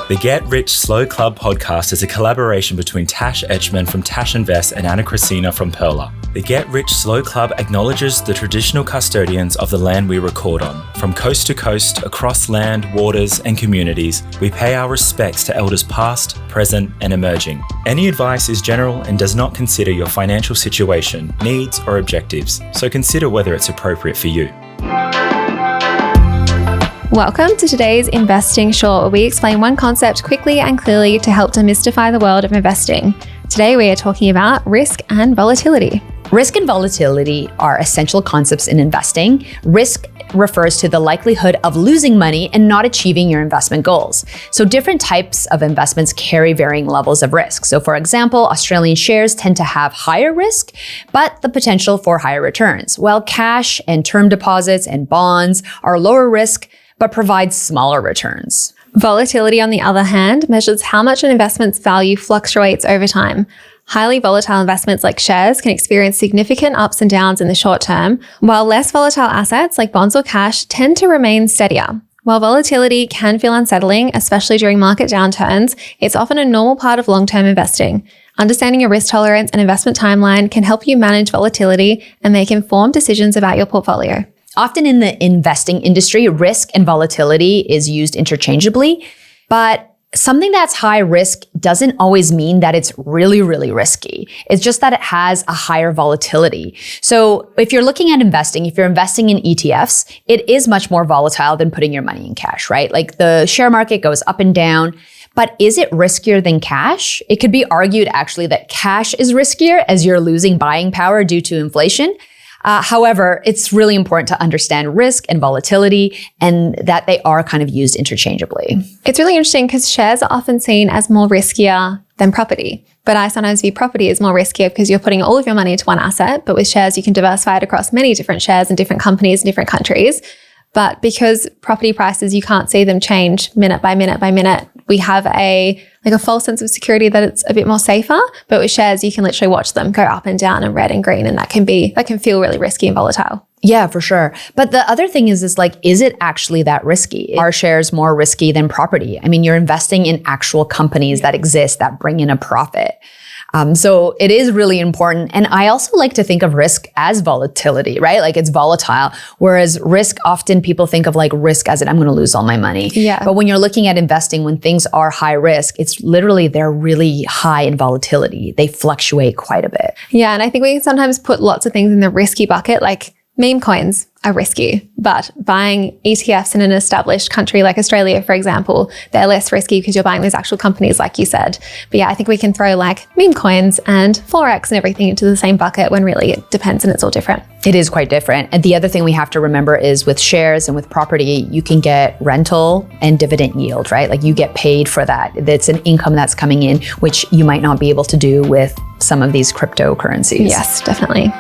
The Get Rich Slow Club podcast is a collaboration between Tash Etchman from Tash Invest and Anna Christina from Perla. The Get Rich Slow Club acknowledges the traditional custodians of the land we record on. From coast to coast, across land, waters, and communities, we pay our respects to elders past, present, and emerging. Any advice is general and does not consider your financial situation, needs, or objectives, so consider whether it's appropriate for you. Welcome to today's Investing Short, where we explain one concept quickly and clearly to help demystify the world of investing. Today we are talking about risk and volatility. Risk and volatility are essential concepts in investing. Risk refers to the likelihood of losing money and not achieving your investment goals. So different types of investments carry varying levels of risk. So for example, Australian shares tend to have higher risk, but the potential for higher returns, while cash and term deposits and bonds are lower risk, but provide smaller returns. Volatility, on the other hand, measures how much an investment's value fluctuates over time. Highly volatile investments like shares can experience significant ups and downs in the short term, while less volatile assets like bonds or cash tend to remain steadier. While volatility can feel unsettling, especially during market downturns, it's often a normal part of long-term investing. Understanding your risk tolerance and investment timeline can help you manage volatility and make informed decisions about your portfolio. Often in the investing industry, risk and volatility is used interchangeably, but something that's high risk doesn't always mean that it's really, really risky. It's just that it has a higher volatility. So if you're looking at investing, if you're investing in ETFs, it is much more volatile than putting your money in cash, right? Like the share market goes up and down. But is it riskier than cash? It could be argued actually that cash is riskier as you're losing buying power due to inflation. However, it's really important to understand risk and volatility and that they are kind of used interchangeably. It's really interesting because shares are often seen as more riskier than property. But I sometimes view property as more riskier because you're putting all of your money into one asset. But with shares, you can diversify it across many different shares in different companies in different countries. But because property prices, you can't see them change minute by minute by minute, we have a false sense of security that it's a bit more safer. But with shares, you can literally watch them go up and down and red and green. And that can feel really risky and volatile. Yeah, for sure. But the other thing is it actually that risky? Are shares more risky than property? I mean, you're investing in actual companies that exist, that bring in a profit. So it is really important. And I also like to think of risk as volatility, right? Like it's volatile. Whereas risk, often people think of like risk as in I'm going to lose all my money. Yeah. But when you're looking at investing, when things are high risk, it's literally they're really high in volatility. They fluctuate quite a bit. Yeah. And I think we can sometimes put lots of things in the risky bucket, like meme coins are risky, but buying ETFs in an established country like Australia, for example, they're less risky because you're buying those actual companies like you said. But yeah, I think we can throw like meme coins and Forex and everything into the same bucket when really it depends and it's all different. It is quite different. And the other thing we have to remember is with shares and with property, you can get rental and dividend yield, right? Like you get paid for that. It's an income that's coming in, which you might not be able to do with some of these cryptocurrencies. Yes, definitely.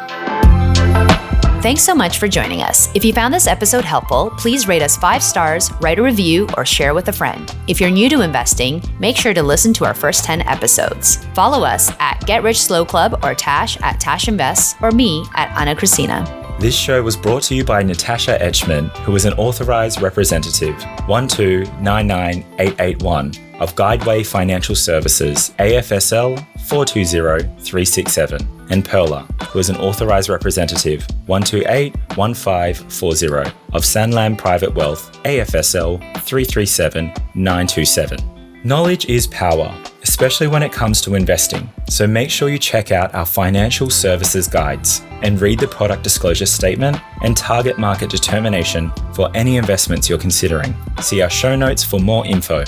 Thanks so much for joining us. If you found this episode helpful, please rate us 5 stars, write a review, or share with a friend. If you're new to investing, make sure to listen to our first 10 episodes. Follow us at Get Rich Slow Club or Tash at Tash Invest or me at Anna Christina. This show was brought to you by Natasha Etchman, who is an authorized representative, 1299881 of Guideway Financial Services, AFSL 420367, and Perla, who is an authorized representative, 1281540 of Sanlam Private Wealth, AFSL 337927. Knowledge is power, especially when it comes to investing. So make sure you check out our financial services guides and read the product disclosure statement and target market determination for any investments you're considering. See our show notes for more info.